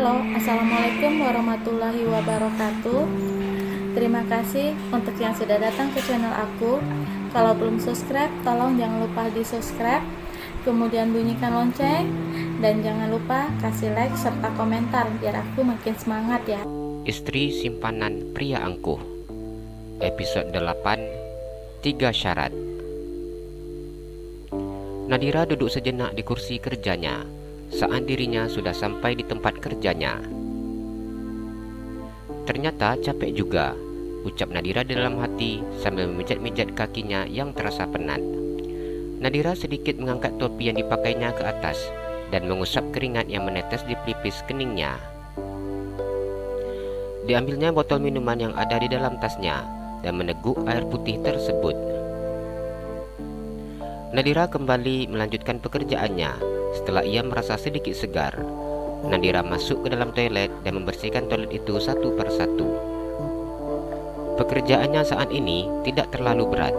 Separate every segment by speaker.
Speaker 1: Halo, Assalamualaikum warahmatullahi wabarakatuh. Terima kasih untuk yang sudah datang ke channel aku. Kalau belum subscribe, tolong jangan lupa di subscribe, kemudian bunyikan lonceng, dan jangan lupa kasih like serta komentar biar aku makin semangat ya.
Speaker 2: Istri simpanan pria angkuh. Episode 8, 3 syarat. Nadira duduk sejenak di kursi kerjanya saat dirinya sudah sampai di tempat kerjanya. Ternyata capek juga, ucap Nadira di dalam hati sambil memijat-mijat kakinya yang terasa penat. Nadira sedikit mengangkat topi yang dipakainya ke atas dan mengusap keringat yang menetes di pelipis keningnya. Diambilnya botol minuman yang ada di dalam tasnya dan meneguk air putih tersebut. Nadira kembali melanjutkan pekerjaannya. Setelah ia merasa sedikit segar, Nadira masuk ke dalam toilet dan membersihkan toilet itu satu persatu. Pekerjaannya saat ini tidak terlalu berat,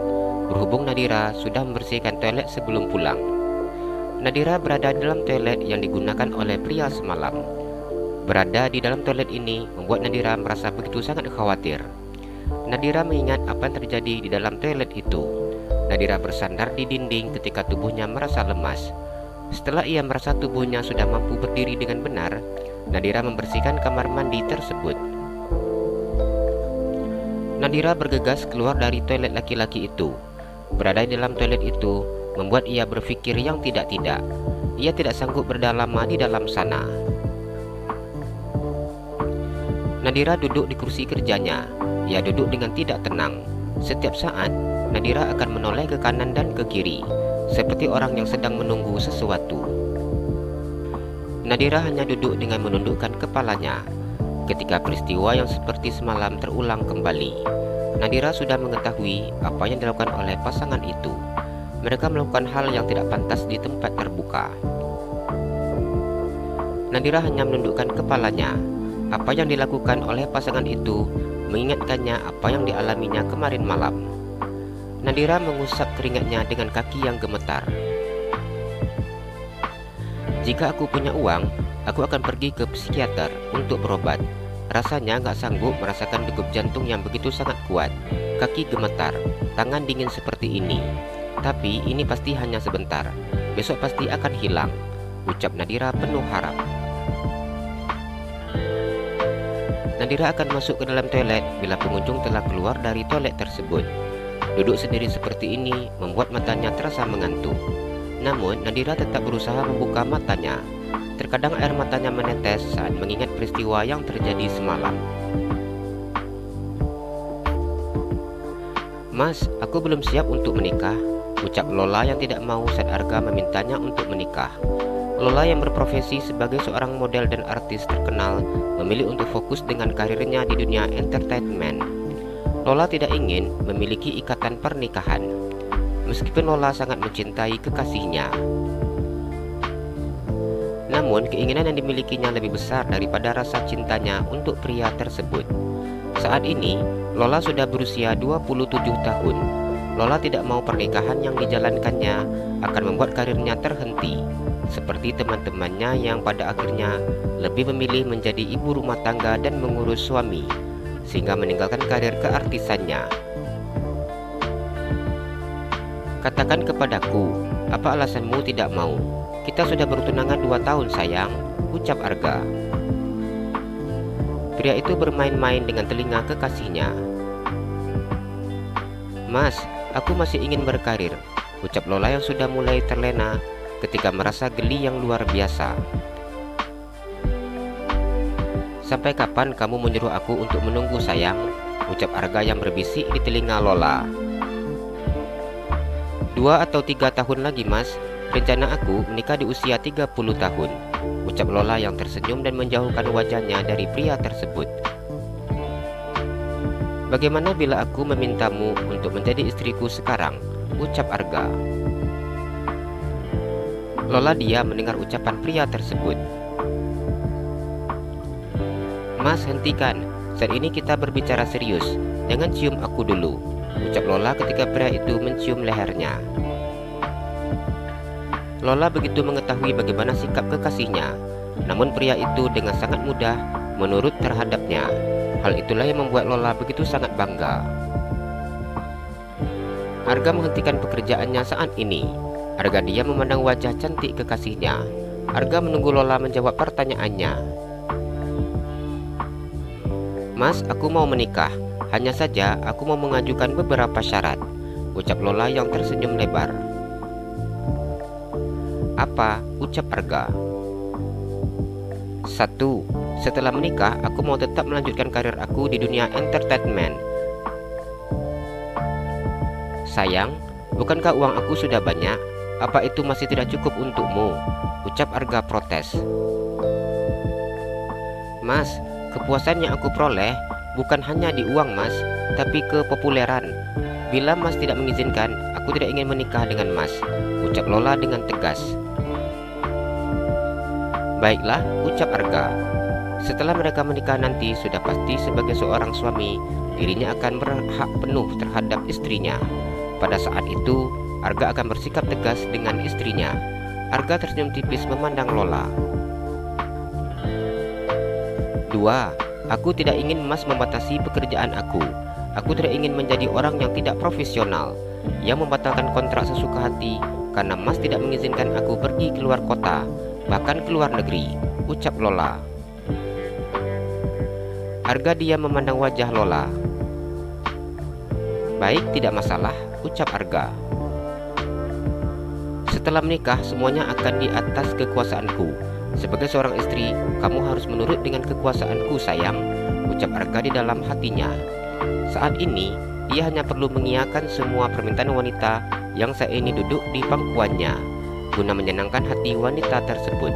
Speaker 2: berhubung Nadira sudah membersihkan toilet sebelum pulang. Nadira berada di dalam toilet yang digunakan oleh pria semalam. Berada di dalam toilet ini membuat Nadira merasa begitu sangat khawatir. Nadira mengingat apa yang terjadi di dalam toilet itu. Nadira bersandar di dinding ketika tubuhnya merasa lemas. Setelah ia merasa tubuhnya sudah mampu berdiri dengan benar, Nadira membersihkan kamar mandi tersebut. Nadira bergegas keluar dari toilet laki-laki itu. Berada di dalam toilet itu membuat ia berpikir yang tidak-tidak. Ia tidak sanggup berada lama di dalam sana. Nadira duduk di kursi kerjanya. Ia duduk dengan tidak tenang. Setiap saat, Nadira akan menoleh ke kanan dan ke kiri, seperti orang yang sedang menunggu sesuatu. Nadira hanya duduk dengan menundukkan kepalanya. Ketika peristiwa yang seperti semalam terulang kembali, Nadira sudah mengetahui apa yang dilakukan oleh pasangan itu. Mereka melakukan hal yang tidak pantas di tempat terbuka. Nadira hanya menundukkan kepalanya. Apa yang dilakukan oleh pasangan itu mengingatkannya apa yang dialaminya kemarin malam. Nadira mengusap keringatnya dengan kaki yang gemetar. Jika aku punya uang, aku akan pergi ke psikiater untuk berobat. Rasanya gak sanggup merasakan degup jantung yang begitu sangat kuat. Kaki gemetar, tangan dingin seperti ini. Tapi ini pasti hanya sebentar. Besok pasti akan hilang, ucap Nadira penuh harap. Nadira akan masuk ke dalam toilet bila pengunjung telah keluar dari toilet tersebut. Duduk sendiri seperti ini membuat matanya terasa mengantuk. Namun Nadira tetap berusaha membuka matanya. Terkadang air matanya menetes saat mengingat peristiwa yang terjadi semalam. "Mas, aku belum siap untuk menikah," ucap Lola yang tidak mau saat Arga memintanya untuk menikah. Lola yang berprofesi sebagai seorang model dan artis terkenal memilih untuk fokus dengan karirnya di dunia entertainment. Lola tidak ingin memiliki ikatan pernikahan, meskipun Lola sangat mencintai kekasihnya. Namun keinginan yang dimilikinya lebih besar daripada rasa cintanya untuk pria tersebut. Saat ini, Lola sudah berusia 27 tahun. Lola tidak mau pernikahan yang dijalankannya akan membuat karirnya terhenti, seperti teman-temannya yang pada akhirnya lebih memilih menjadi ibu rumah tangga dan mengurus suami, sehingga meninggalkan karir keartisannya. "Katakan kepadaku, apa alasanmu tidak mau? Kita sudah bertunangan 2 tahun sayang," ucap Arga. Pria itu bermain-main dengan telinga kekasihnya. "Mas, aku masih ingin berkarir," ucap Lola yang sudah mulai terlena ketika merasa geli yang luar biasa. "Sampai kapan kamu menyuruh aku untuk menunggu sayang?" ucap Arga yang berbisik di telinga Lola. "2 atau 3 tahun lagi mas, rencana aku menikah di usia 30 tahun, ucap Lola yang tersenyum dan menjauhkan wajahnya dari pria tersebut. "Bagaimana bila aku memintamu untuk menjadi istriku sekarang?" ucap Arga. Lola diam mendengar ucapan pria tersebut. "Mas, hentikan. Saat ini kita berbicara serius. Jangan cium aku dulu," ucap Lola ketika pria itu mencium lehernya. Lola begitu mengetahui bagaimana sikap kekasihnya. namun pria itu dengan sangat mudah menurut terhadapnya. Hal itulah yang membuat Lola begitu sangat bangga. Arga menghentikan pekerjaannya saat ini. Arga dia memandang wajah cantik kekasihnya. Arga menunggu Lola menjawab pertanyaannya. "Mas, aku mau menikah. Hanya saja aku mau mengajukan beberapa syarat," ucap Lola yang tersenyum lebar. "Apa?" ucap Arga. "1. Setelah menikah, aku mau tetap melanjutkan karir aku di dunia entertainment." "Sayang, bukankah uang aku sudah banyak? Apa itu masih tidak cukup untukmu?" ucap Arga protes. "Mas, kepuasan yang aku peroleh bukan hanya di uang, Mas, tapi kepopuleran. Bila Mas tidak mengizinkan, aku tidak ingin menikah dengan Mas," ucap Lola dengan tegas. "Baiklah," ucap Arga. "Setelah mereka menikah nanti, sudah pasti sebagai seorang suami, dirinya akan berhak penuh terhadap istrinya. Pada saat itu, Arga akan bersikap tegas dengan istrinya." Arga tersenyum tipis memandang Lola. 2. Aku tidak ingin Mas membatasi pekerjaan aku. Aku tidak ingin menjadi orang yang tidak profesional, yang membatalkan kontrak sesuka hati karena Mas tidak mengizinkan aku pergi keluar kota, bahkan ke luar negeri, ucap Lola. Arga diam memandang wajah Lola. "Baik, tidak masalah," ucap Arga. "Setelah menikah, semuanya akan di atas kekuasaanku. Sebagai seorang istri, kamu harus menurut dengan kekuasaanku, sayang," ucap Arga di dalam hatinya. Saat ini, ia hanya perlu mengiyakan semua permintaan wanita yang saat ini duduk di pangkuannya, guna menyenangkan hati wanita tersebut.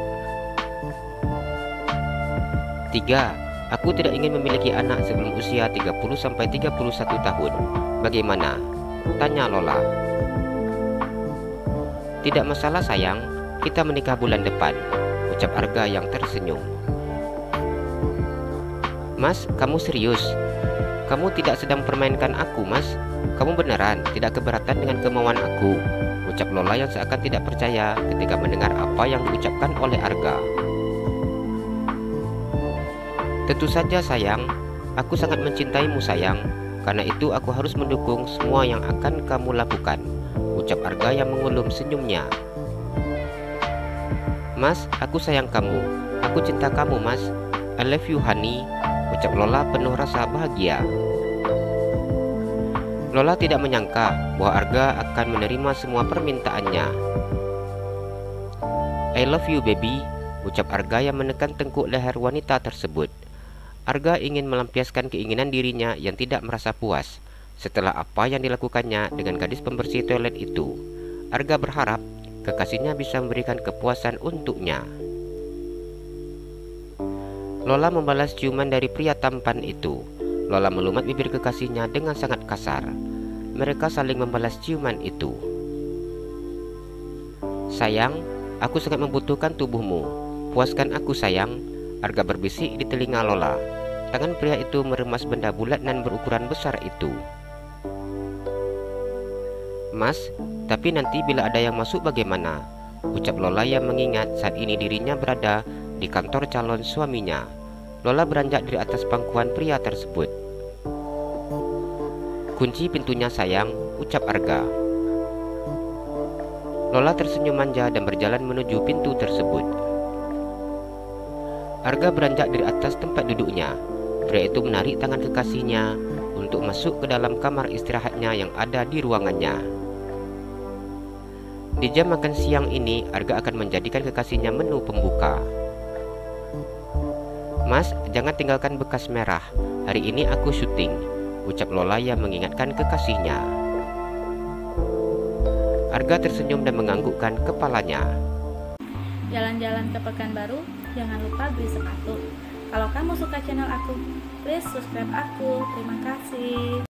Speaker 2: 3. Aku tidak ingin memiliki anak sebelum usia 30-31 tahun. Bagaimana? Tanya Lola. "Tidak masalah, sayang. Kita menikah bulan depan," ucap Arga yang tersenyum. "Mas, kamu serius? Kamu tidak sedang permainkan aku, Mas? Kamu beneran tidak keberatan dengan kemauan aku?" ucap Lola yang seakan tidak percaya ketika mendengar apa yang diucapkan oleh Arga. "Tentu saja, sayang. Aku sangat mencintaimu, sayang. Karena itu aku harus mendukung semua yang akan kamu lakukan," ucap Arga yang mengulum senyumnya. "Mas, aku sayang kamu. Aku cinta kamu, Mas. I love you, honey," ucap Lola penuh rasa bahagia. Lola tidak menyangka bahwa Arga akan menerima semua permintaannya. "I love you, baby," ucap Arga yang menekan tengkuk leher wanita tersebut. Arga ingin melampiaskan keinginan dirinya yang tidak merasa puas setelah apa yang dilakukannya dengan gadis pembersih toilet itu. Arga berharap kekasihnya bisa memberikan kepuasan untuknya. Lola membalas ciuman dari pria tampan itu. Lola melumat bibir kekasihnya dengan sangat kasar. Mereka saling membalas ciuman itu. "Sayang, aku sangat membutuhkan tubuhmu. Puaskan aku, sayang," Arga berbisik di telinga Lola. Tangan pria itu meremas benda bulat dan berukuran besar itu. "Mas, tapi nanti bila ada yang masuk bagaimana?" ucap Lola yang mengingat saat ini dirinya berada di kantor calon suaminya. Lola beranjak dari atas pangkuan pria tersebut. "Kunci pintunya, sayang," ucap Arga. Lola tersenyum manja dan berjalan menuju pintu tersebut. Arga beranjak dari atas tempat duduknya. Pria itu menarik tangan kekasihnya untuk masuk ke dalam kamar istirahatnya yang ada di ruangannya. Di jam makan siang ini, Arga akan menjadikan kekasihnya menu pembuka. "Mas, jangan tinggalkan bekas merah. Hari ini aku syuting," ucap Lola yang mengingatkan kekasihnya. Arga tersenyum dan menganggukkan kepalanya.
Speaker 1: Jalan-jalan ke Pekanbaru, jangan lupa beli sepatu. Kalau kamu suka channel aku, please subscribe aku. Terima kasih.